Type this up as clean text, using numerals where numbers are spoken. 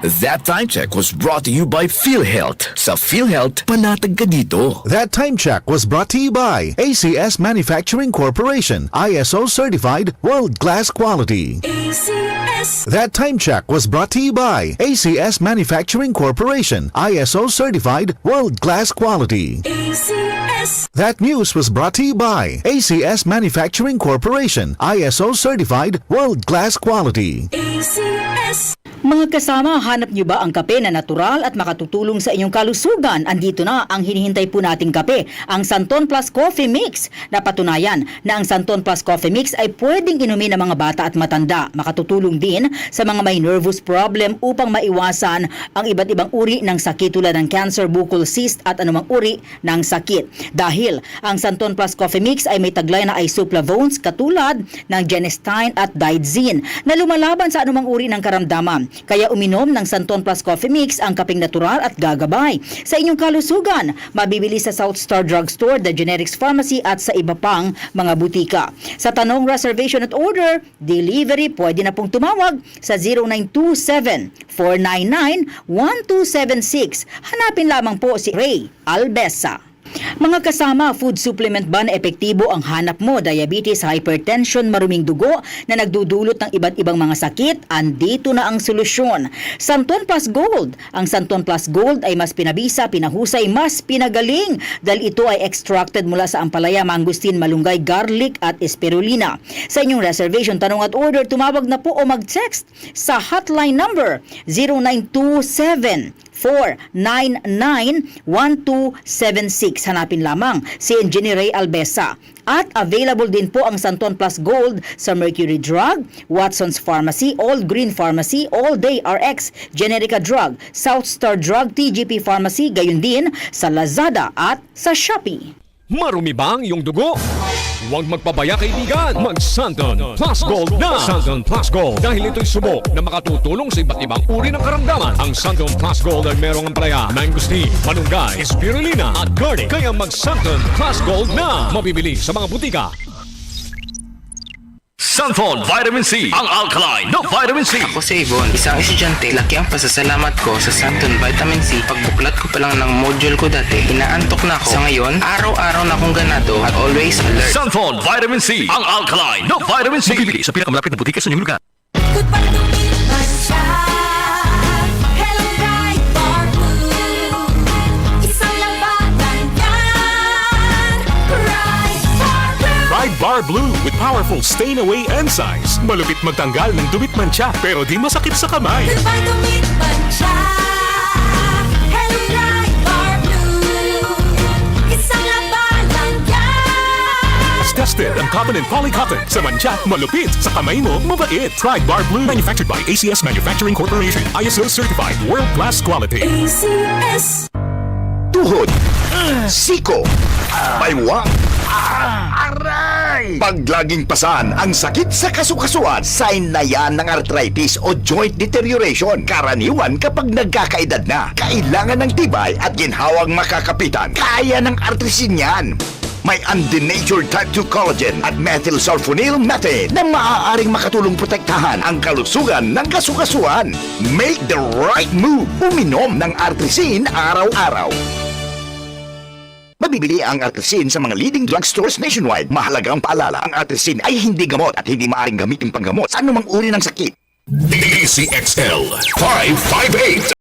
That Time Check was brought to you by PhilHealth. Sa PhilHealth, panatag ka dito. That time check was brought to you by ACS Manufacturing Corporation, ISO certified world-class quality. ACS. That time check was brought to you by ACS Manufacturing Corporation, ISO certified world-class quality. ACS. That news was brought to you by ACS Manufacturing Corporation, ISO certified world-class quality. ACS. Mga kasama, hanap niyo ba ang kape na natural at makatutulong sa inyong kalusugan? Andito na ang hinihintay po nating kape, ang Santon Plus Coffee Mix. Napatunayan na ang Santon Plus Coffee Mix ay pwedeng inumin ng mga bata at matanda. Makatutulong din sa mga may nervous problem upang maiwasan ang iba't ibang uri ng sakit tulad ng cancer, buccal cyst at anumang uri ng sakit. Dahil ang Santon Plus Coffee Mix ay may taglay na isoflavones katulad ng genistein at digoxin na lumalaban sa anumang uri ng karamdaman. Kaya uminom ng Santon Plus Coffee Mix ang kapeng natural at gagabay sa inyong kalusugan. Mabibili sa South Star Drugstore, The Generics Pharmacy at sa iba pang mga butika. Sa tanong reservation at order, delivery, pwede na pong tumawag sa 0927-499-1276. Hanapin lamang po si Ray Albesa. Mga kasama, food supplement ba na epektibo ang hanap mo? Diabetes, hypertension, maruming dugo na nagdudulot ng iba't ibang mga sakit? Andito na ang solusyon. Santon Plus Gold. Ang Santon Plus Gold ay mas pinabisa, pinahusay, mas pinagaling dahil ito ay extracted mula sa ampalaya, mangustin, malunggay, garlic at spirulina. Sa inyong reservation, tanong at order, tumawag na po o mag-text sa hotline number 0927 499-1276. Hanapin lamang si Engineer Ray Albesa. At available din po ang Santon Plus Gold sa Mercury Drug, Watson's Pharmacy, All Green Pharmacy, All Day RX, Generica Drug, South Star Drug, TGP Pharmacy, gayon din sa Lazada at sa Shopee. Marumi ba ang iyong dugo? Huwag magpabaya kaibigan, mag-Santon Plus Gold na! Santon Plus Gold dahil ito'y subok na makatutulong sa iba't ibang uri ng karamdaman. Ang Santon Plus Gold ay merong ampalaya, mangustin, malunggay, spirulina at garlic. Kaya mag-Santon Plus Gold na! Mabibili sa mga butika. Santon Vitamin C, ang alkaline na vitamin C. Ako si Yvonne, isang estudyante. Laki ang pasasalamat ko sa Santon Vitamin C. Pagbuklat ko pa lang ng module ko dati, inaantok na ako. Sa ngayon, araw-araw na akong ganado at always alert. Santon Vitamin C, ang alkaline na vitamin C. Mabibili sa pinakamalapit na butika sa inyong lugar. Good pa lumipas siya. Hello, bright bar blue. Isang labanan yan. Bright bar blue. Pride Bar Blue with powerful stain-away enzymes. Malupit magtanggal ng dumit mancha pero di masakit sa kamay. Good pa lumipas siya. Hello, bright bar blue. Isang labanan yan. Tested ang cotton and polycotton. Sa mancha, malupit. Sa kamay mo, mabait. Pride Bar Blue, manufactured by ACS Manufacturing Corporation. ISO certified world-class quality. ACS. Tuhod, siko, baywang, aray! Pag laging pasan ang sakit sa kasukasuan, sign na yan ng arthritis o joint deterioration. Karaniwan kapag nagkakaedad na, kailangan ng tibay at ginhawang makakapitan. Kaya ng artrisin yan. May undenatured type 2 collagen at methylsulfonyl methane na maaaring makatulong protektahan ang kalusugan ng kasukasuan. Make the right move. Uminom ng artrisin araw-araw. Mabibili ang artrisin sa mga leading drugstores nationwide. Mahalagang paalala, ang artrisin ay hindi gamot at hindi maaaring gamitin panggamot sa anumang uri ng sakit. DCXL 558